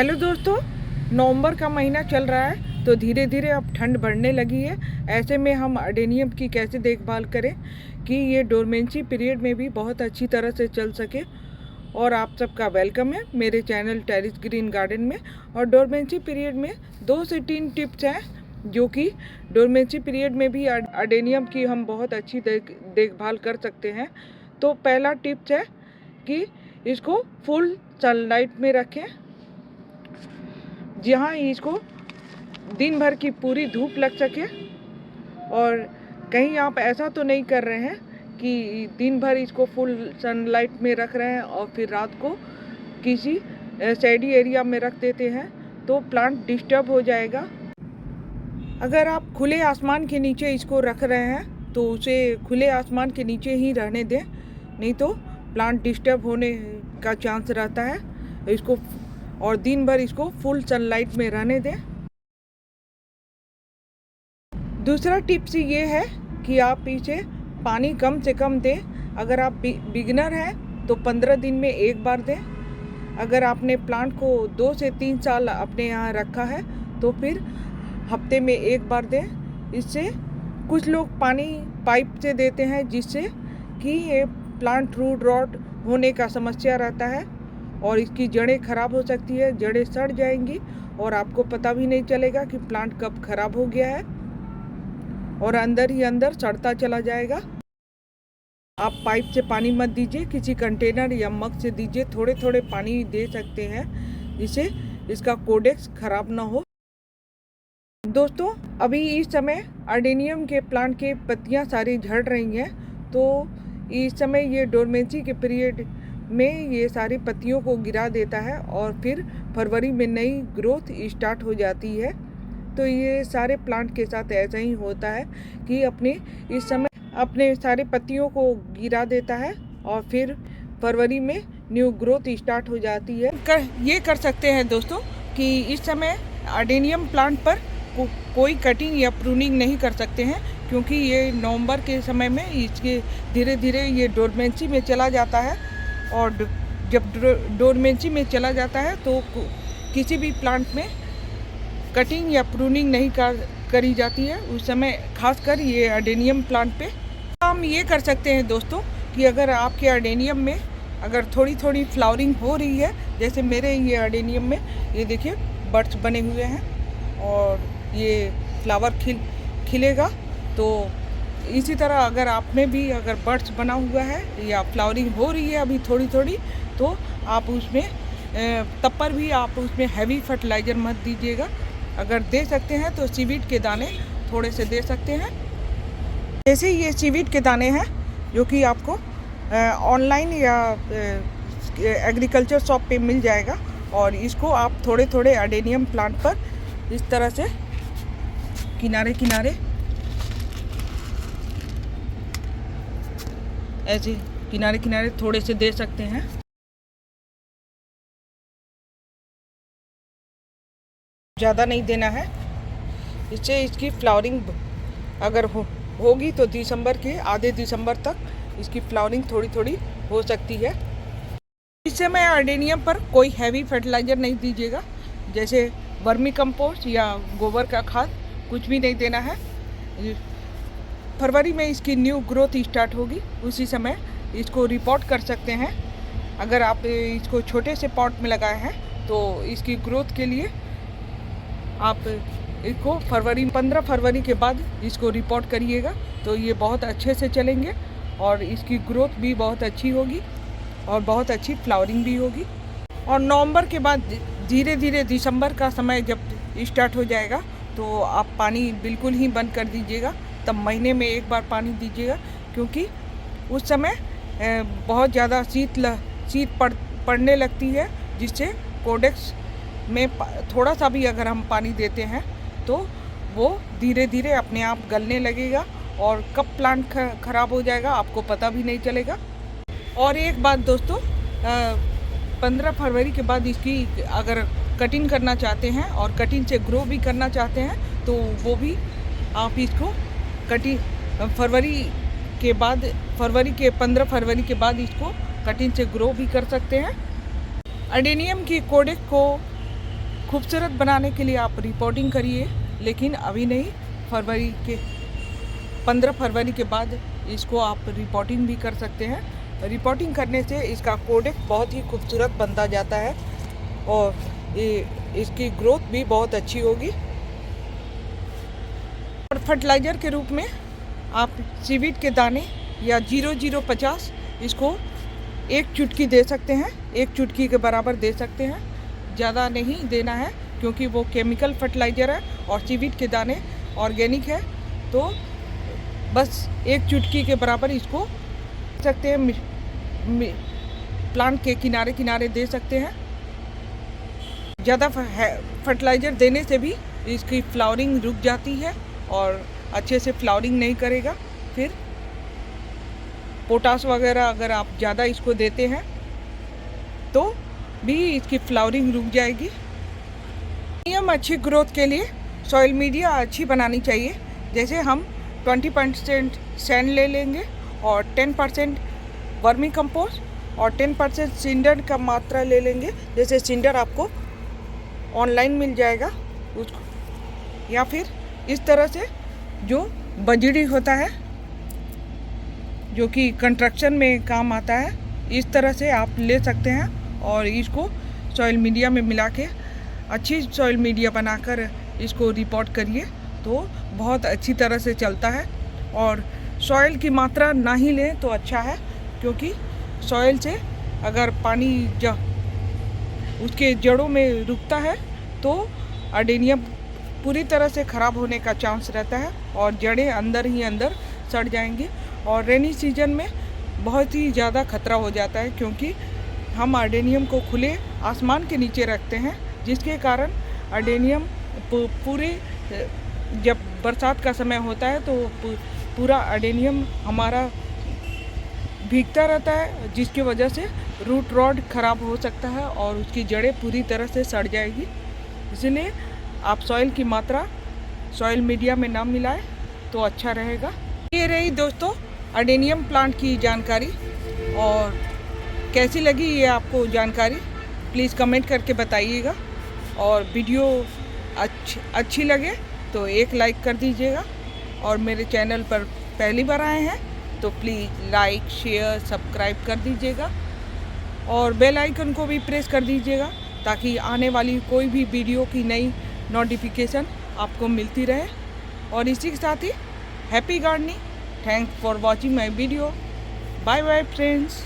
Hello दोस्तों, नवंबर का महीना चल रहा है तो धीरे धीरे अब ठंड बढ़ने लगी है। ऐसे में हम अडेनियम की कैसे देखभाल करें कि ये डोरमेंसी पीरियड में भी बहुत अच्छी तरह से चल सके। और आप सबका वेलकम है मेरे चैनल टेरिस ग्रीन गार्डन में। और डोरमेंसी पीरियड में 2 से 3 टिप्स हैं जो कि डोरमेंसी पीरियड में भी अडेनियम की हम बहुत अच्छी देखभाल कर सकते हैं। तो पहला टिप्स है कि इसको फुल सनलाइट में रखें, जहाँ इसको दिन भर की पूरी धूप लग सके। और कहीं आप ऐसा तो नहीं कर रहे हैं कि दिन भर इसको फुल सनलाइट में रख रहे हैं और फिर रात को किसी शेडी एरिया में रख देते हैं, तो प्लांट डिस्टर्ब हो जाएगा। अगर आप खुले आसमान के नीचे इसको रख रहे हैं तो उसे खुले आसमान के नीचे ही रहने दें, नहीं तो प्लांट डिस्टर्ब होने का चांस रहता है। इसको और दिन भर इसको फुल सनलाइट में रहने दें। दूसरा टिप्स ये है कि आप इसे पानी कम से कम दें। अगर आप बिगिनर हैं तो 15 दिन में एक बार दें। अगर आपने प्लांट को 2 से 3 साल अपने यहाँ रखा है तो फिर हफ्ते में एक बार दें। इससे कुछ लोग पानी पाइप से देते हैं, जिससे कि ये प्लांट रूट रॉट होने का समस्या रहता है और इसकी जड़ें खराब हो सकती है, जड़ें सड़ जाएंगी और आपको पता भी नहीं चलेगा कि प्लांट कब खराब हो गया है और अंदर ही अंदर सड़ता चला जाएगा। आप पाइप से पानी मत दीजिए, किसी कंटेनर या मग से दीजिए। थोड़े थोड़े पानी दे सकते हैं जिससे इसका कोडेक्स खराब ना हो। दोस्तों, अभी इस समय अडेनियम के प्लांट के पत्तियां सारी झड़ रही हैं, तो इस समय ये डोरमेंसी के पीरियड में ये सारी पत्तियों को गिरा देता है और फिर फरवरी में नई ग्रोथ स्टार्ट हो जाती है। तो ये सारे प्लांट के साथ ऐसा ही होता है कि इस समय अपने सारे पत्तियों को गिरा देता है और फिर फरवरी में न्यू ग्रोथ स्टार्ट हो जाती है। ये कर सकते हैं दोस्तों कि इस समय अडेनियम प्लांट पर कोई कटिंग या प्रूनिंग नहीं कर सकते हैं, क्योंकि ये नवंबर के समय में इसके धीरे धीरे ये डोरमेंसी में चला जाता है। और जब डोरमेंसी में चला जाता है तो किसी भी प्लांट में कटिंग या प्रूनिंग नहीं करी जाती है उस समय, खासकर ये अडेनियम प्लांट पे। हम ये कर सकते हैं दोस्तों कि अगर आपके अडेनियम में अगर थोड़ी थोड़ी फ्लावरिंग हो रही है, जैसे मेरे ये अडेनियम में ये देखिए बड्स बने हुए हैं और ये फ्लावर खिलेगा, तो इसी तरह अगर आप में भी अगर बड्स बना हुआ है या फ्लावरिंग हो रही है अभी थोड़ी थोड़ी, तो आप उसमें तब पर भी आप उसमें हैवी फर्टिलाइज़र मत दीजिएगा। अगर दे सकते हैं तो सीवीड के दाने थोड़े से दे सकते हैं। जैसे ये सीवीड के दाने हैं जो कि आपको ऑनलाइन या एग्रीकल्चर शॉप पे मिल जाएगा, और इसको आप थोड़े थोड़े अडेनियम प्लांट पर इस तरह से किनारे किनारे ऐसे किनारे किनारे थोड़े से दे सकते हैं। ज़्यादा नहीं देना है, इससे इसकी फ्लावरिंग अगर होगी तो दिसंबर के आधे दिसंबर तक इसकी फ्लावरिंग थोड़ी थोड़ी हो सकती है। इस समय अडेनियम पर कोई हैवी फर्टिलाइज़र नहीं दीजिएगा, जैसे वर्मी कंपोस्ट या गोबर का खाद कुछ भी नहीं देना है। फरवरी में इसकी न्यू ग्रोथ स्टार्ट होगी, उसी समय इसको रिपोर्ट कर सकते हैं। अगर आप इसको छोटे से पॉट में लगाए हैं तो इसकी ग्रोथ के लिए आप इसको 15 फरवरी के बाद इसको रिपोर्ट करिएगा, तो ये बहुत अच्छे से चलेंगे और इसकी ग्रोथ भी बहुत अच्छी होगी और बहुत अच्छी फ्लावरिंग भी होगी। और नवंबर के बाद धीरे धीरे दिसंबर का समय जब स्टार्ट हो जाएगा तो आप पानी बिल्कुल ही बंद कर दीजिएगा। तब महीने में एक बार पानी दीजिएगा, क्योंकि उस समय बहुत ज़्यादा शीत पड़ने लगती है, जिससे कोडेक्स में थोड़ा सा भी अगर हम पानी देते हैं तो वो धीरे धीरे अपने आप गलने लगेगा और कब प्लांट खराब हो जाएगा आपको पता भी नहीं चलेगा। और एक बात दोस्तों, 15 फरवरी के बाद इसकी अगर कटिंग करना चाहते हैं और कटिंग से ग्रो भी करना चाहते हैं तो वो भी आप इसको फरवरी के 15 फरवरी के बाद इसको कटिंग से ग्रो भी कर सकते हैं। अडेनियम की कोडेक्स को खूबसूरत बनाने के लिए आप रिपोर्टिंग करिए, लेकिन अभी नहीं, 15 फरवरी के बाद इसको आप रिपोर्टिंग भी कर सकते हैं। रिपोर्टिंग करने से इसका प्रोडक्ट बहुत ही खूबसूरत बनता जाता है और इसकी ग्रोथ भी बहुत अच्छी होगी। और फर्टिलाइज़र के रूप में आप सीवीड के दाने या 0050 इसको एक चुटकी दे सकते हैं, एक चुटकी के बराबर दे सकते हैं, ज़्यादा नहीं देना है क्योंकि वो केमिकल फर्टिलाइज़र है और सीवीड के दाने ऑर्गेनिक है, तो बस एक चुटकी के बराबर इसको दे सकते हैं। प्लांट के किनारे किनारे दे सकते हैं। ज़्यादा फर्टिलाइज़र देने से भी इसकी फ्लावरिंग रुक जाती है और अच्छे से फ्लावरिंग नहीं करेगा। फिर पोटास वगैरह अगर आप ज़्यादा इसको देते हैं तो भी इसकी फ्लावरिंग रुक जाएगी। एडेनियम अच्छी ग्रोथ के लिए सॉइल मीडिया अच्छी बनानी चाहिए। जैसे हम 20% सैंड ले लेंगे और 10% वर्मी कंपोस्ट और 10% सिंडर का मात्रा ले लेंगे। जैसे सिंडर आपको ऑनलाइन मिल जाएगा उसको, या फिर इस तरह से जो बजड़ी होता है जो कि कंस्ट्रक्शन में काम आता है, इस तरह से आप ले सकते हैं और इसको सॉइल मीडिया में मिला के अच्छी सॉइल मीडिया बनाकर इसको रिपोर्ट करिए तो बहुत अच्छी तरह से चलता है। और सॉइल की मात्रा ना ही लें तो अच्छा है, क्योंकि सॉइल से अगर पानी उसके जड़ों में रुकता है तो एडेनियम पूरी तरह से ख़राब होने का चांस रहता है और जड़ें अंदर ही अंदर सड़ जाएंगी। और रेनी सीजन में बहुत ही ज़्यादा खतरा हो जाता है, क्योंकि हम एडेनियम को खुले आसमान के नीचे रखते हैं, जिसके कारण एडेनियम पूरे जब बरसात का समय होता है तो पूरा एडेनियम हमारा भीगता रहता है, जिसकी वजह से रूट रॉड ख़राब हो सकता है और उसकी जड़ें पूरी तरह से सड़ जाएगी। इसलिए आप सॉइल की मात्रा सॉइल मीडिया में ना मिलाएं तो अच्छा रहेगा। ये रही दोस्तों एडेनियम प्लांट की जानकारी, और कैसी लगी ये आपको जानकारी प्लीज़ कमेंट करके बताइएगा। और वीडियो अच्छी लगे तो एक लाइक कर दीजिएगा, और मेरे चैनल पर पहली बार आए हैं तो प्लीज़ लाइक शेयर सब्सक्राइब कर दीजिएगा और बेल आइकन को भी प्रेस कर दीजिएगा, ताकि आने वाली कोई भी वीडियो की नई नोटिफिकेशन आपको मिलती रहे। और इसी के साथ ही happy gardening. Thanks for watching my video. Bye bye friends.